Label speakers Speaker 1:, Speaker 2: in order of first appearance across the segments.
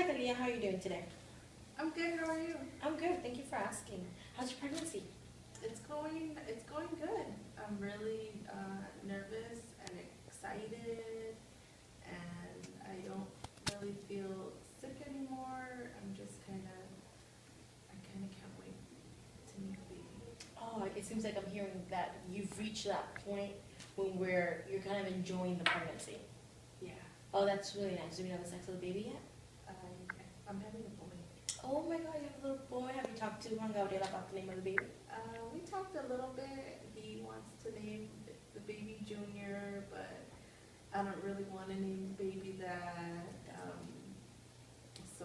Speaker 1: Hi, Talia. How are you doing today?
Speaker 2: I'm good. How are you?
Speaker 1: I'm good. Thank you for asking. How's your pregnancy?
Speaker 2: It's going good. I'm really nervous and excited, and I don't really feel sick anymore. I kind of can't wait to meet the baby.
Speaker 1: Oh, it seems like I'm hearing that you've reached that point you're kind of enjoying the pregnancy.
Speaker 2: Yeah.
Speaker 1: Oh, that's really nice. Do you know the sex of the baby yet?
Speaker 2: I'm having a boy.
Speaker 1: Oh my God, you have a little boy. Have you talked to Juan Gabriel about the name of the baby?
Speaker 2: We talked a little bit. He wants to name the baby Junior, but I don't really want to name the baby that. So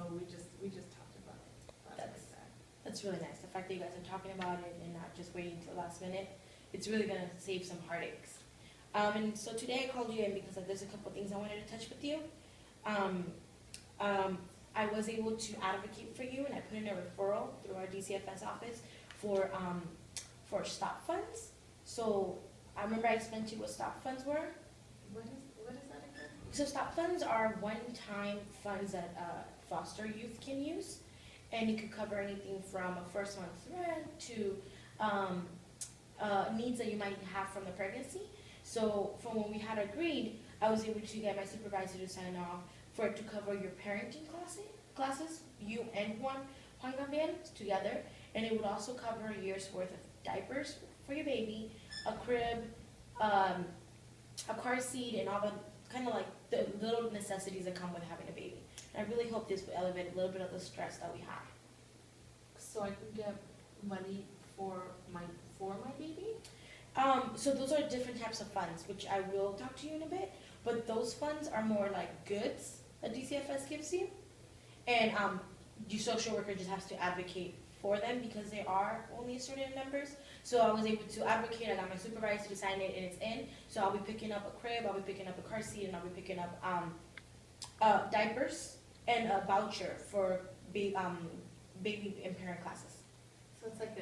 Speaker 2: we just talked about it.
Speaker 1: That's-
Speaker 2: Like that.
Speaker 1: That's really nice. The fact that you guys are talking about it and not just waiting till the last minute, it's really gonna save some heartaches. And so today I called you in because there's a couple things I wanted to touch with you. Um, I was able to advocate for you, and I put in a referral through our DCFS office for stop funds. So I remember I explained to you what stop funds were.
Speaker 2: What is that again?
Speaker 1: So stop funds are one-time funds that foster youth can use, and it could cover anything from a first month rent to needs that you might have from the pregnancy. So from when we had agreed, I was able to get my supervisor to sign off for it to cover your parenting classes, you and Juan Gabriel together, and it would also cover a year's worth of diapers for your baby, a crib, a car seat, and all the kind of like the little necessities that come with having a baby. And I really hope this will elevate a little bit of the stress that we have.
Speaker 2: So I can get money for my baby?
Speaker 1: So those are different types of funds, which I will talk to you in a bit, but those funds are more like goods that DCFS gives you. And your social worker just has to advocate for them because they are only a certain numbers. So I was able to advocate, I got my supervisor to sign it and it's in. So I'll be picking up a crib, I'll be picking up a car seat, and I'll be picking up diapers and a voucher for baby and parent classes.
Speaker 2: So it's like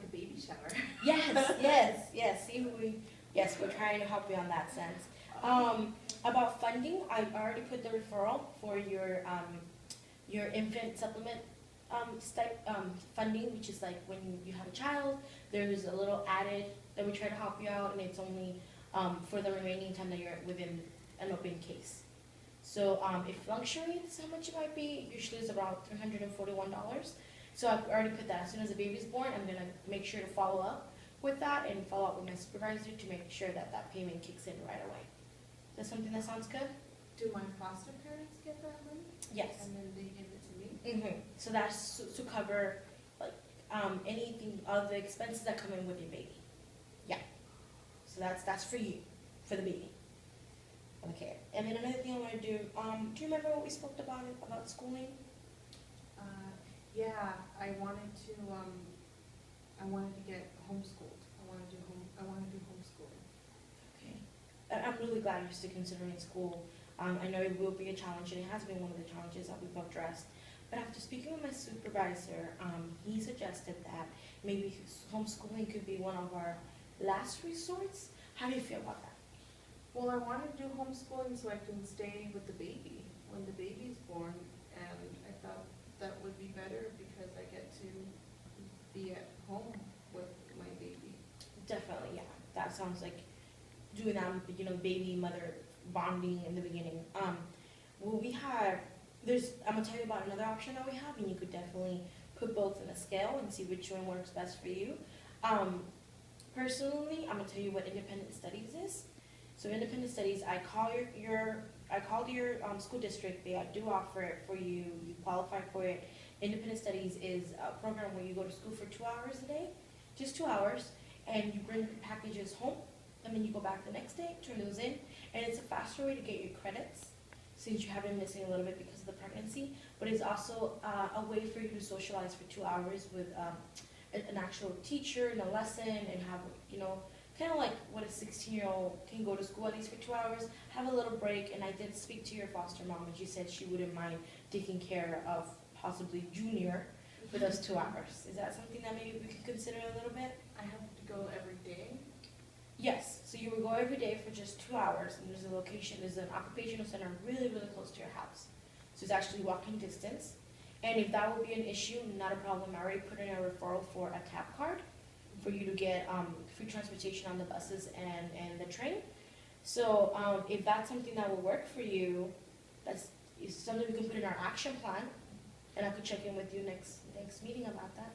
Speaker 2: a baby shower.
Speaker 1: Yes. Yes, we're trying to help you on that sense. About funding, I already put the referral for your infant supplement funding, which is like when you have a child, there's a little added that we try to help you out, and it's only for the remaining time that you're within an open case. So it fluctuates how much it might be. Usually it's around $341. So I've already put that. As soon as the baby's born, I'm gonna make sure to follow up with that and follow up with my supervisor to make sure that that payment kicks in right away. Is that something that sounds good?
Speaker 2: Do my foster parents get that money?
Speaker 1: Yes.
Speaker 2: And then they give it to me?
Speaker 1: So that's to cover like anything of the expenses that come in with your baby. Yeah. So that's for you, for the baby. Okay. And then another thing I want to do. Do you remember what we spoke about schooling?
Speaker 2: Yeah, I wanted to get homeschooled. I want to do homeschooling.
Speaker 1: Okay. I'm really glad you're still considering school. I know it will be a challenge, and it has been one of the challenges that we've addressed. But after speaking with my supervisor, he suggested that maybe homeschooling could be one of our last resorts. How do you feel about that?
Speaker 2: Well, I want to do homeschooling so I can stay with the baby when the baby's born, and I thought that would be better because I get to be at home with my baby.
Speaker 1: Definitely, yeah. That sounds like doing that, baby mother bonding in the beginning. Well, I'm gonna tell you about another option that we have, and you could definitely put both in a scale and see which one works best for you. Personally, I'm gonna tell you what independent studies is. So independent studies, I called your school district. They do offer it for you. You qualify for it. Independent studies is a program where you go to school for 2 hours a day, just 2 hours, and you bring packages home, and then you go back the next day, turn those in, and it's a faster way to get your credits since you have been missing a little bit because of the pregnancy, but it's also a way for you to socialize for 2 hours with an actual teacher in a lesson and have, kind of like what a 16-year-old can go to school at least for 2 hours, have a little break. And I did speak to your foster mom, and she said she wouldn't mind taking care of possibly Junior for those 2 hours. Is that something that maybe we could consider a little bit?
Speaker 2: I have to go every day?
Speaker 1: Yes, so you would go every day for just 2 hours, and there's an occupational center really, really close to your house. So it's actually walking distance. And if that would be an issue, not a problem. I already put in a referral for a tap card for you to get free transportation on the buses and the train. So if that's something that will work for you, that's is something we can put in our action plan, and I could check in with you next meeting about that.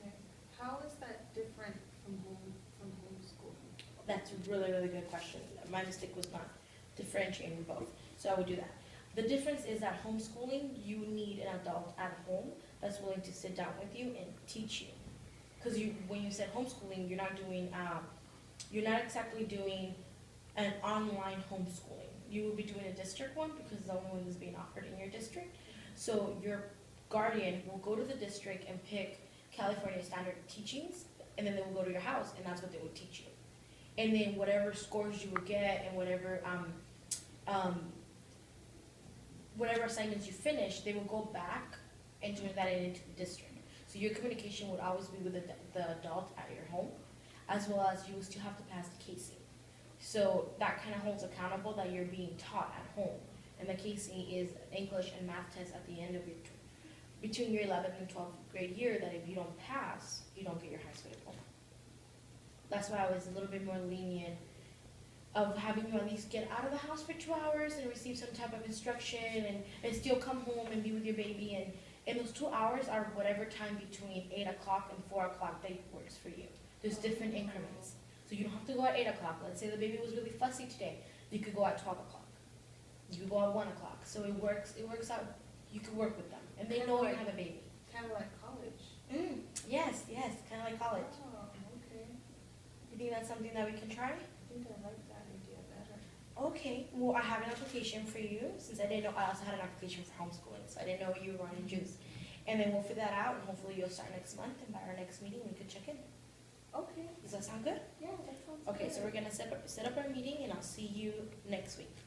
Speaker 2: Okay. How is that different from homeschooling?
Speaker 1: That's a really, really good question. My mistake was not differentiating both, so I would do that. The difference is that homeschooling, you need an adult at home that's willing to sit down with you and teach you. Because when you said homeschooling, you're not exactly doing an online homeschooling. You will be doing a district one because it's the only one that's being offered in your district. So your guardian will go to the district and pick California standard teachings, and then they will go to your house, and that's what they will teach you. And then whatever scores you will get and whatever assignments you finish, they will go back and turn that into the district. So your communication would always be with the adult at your home, as well as you will still have to pass the casing. So that kind of holds accountable that you're being taught at home. And the casing is English and math test at the end of between your 11th and 12th grade year, that if you don't pass, you don't get your high school diploma. That's why I was a little bit more lenient of having you at least get out of the house for 2 hours and receive some type of instruction and still come home and be with your baby. And those 2 hours are whatever time between 8 o'clock and 4 o'clock that works for you. There's different increments. So you don't have to go at 8 o'clock. Let's say the baby was really fussy today. You could go at 12 o'clock. You could go at 1 o'clock. So it works out. You can work with them. And they know you have a baby.
Speaker 2: Kind of like college.
Speaker 1: Yes, kind of like college.
Speaker 2: Oh, okay.
Speaker 1: You think that's something that we can try?
Speaker 2: I think I like that idea better.
Speaker 1: Okay, well, I have an application for you, since I didn't know, I also had an application for homeschooling, so I didn't know you were running juice. And then we'll figure that out, and hopefully you'll start next month, and by our next meeting, we could check in.
Speaker 2: Okay.
Speaker 1: Does that sound good?
Speaker 2: Yeah, that sounds
Speaker 1: Okay,
Speaker 2: good.
Speaker 1: so we're gonna set up our meeting, and I'll see you next week.